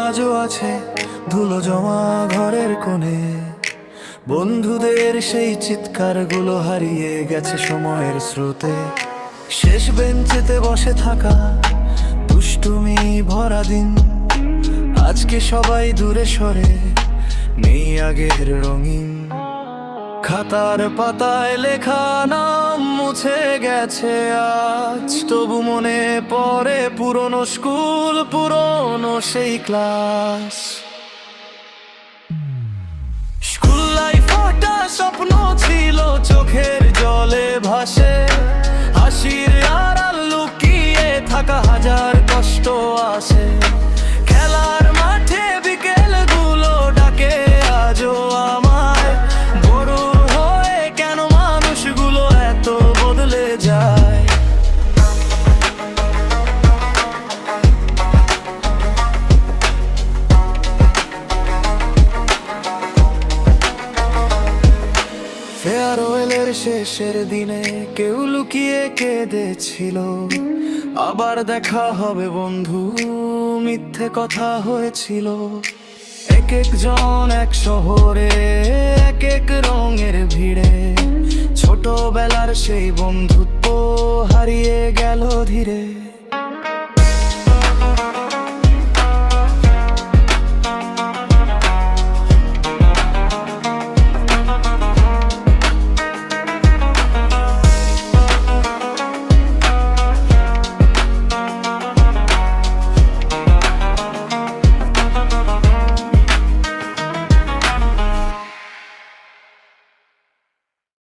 আজও আছে ধুলো জমা ঘরের কোণে। বন্ধুদের সেই চিৎকারগুলো হারিয়ে গেছে সময়ের স্রোতে। শেষ বেঞ্চেতে বসে থাকা দুষ্টুমি ভরা দিন, আজকে সবাই দূরে সরে, নেই আগের রঙিন। খাতার পাতায় লেখা নাম মুছে গেছে আজ, তবু মনে পড়ে পুরনো স্কুল, পুরনো সেই ক্লাস। স্কুল লাইফ একটা স্বপ্ন ছিল, চোখের জলে ভাসে, হাসির আড়াল লুকিয়ে থাকা হাজার কষ্ট আসে। খেলার মাঠে বিকেল গুলো ডাকে আজও আমায়, বড় হয়ে কেন মানুষগুলো এত বদলে যায়। ফেয়ারওয়েলের শেষের দিনে কেউ লুকিয়ে কেঁদেছিল, আবার দেখা হবে বন্ধু, মিথ্যে কথা হয়েছিল। এক একজন এক শহরে, এক এক রঙের ভিড়ে, ছোটবেলার সেই বন্ধুত্ব হারিয়ে গেল ধীরে।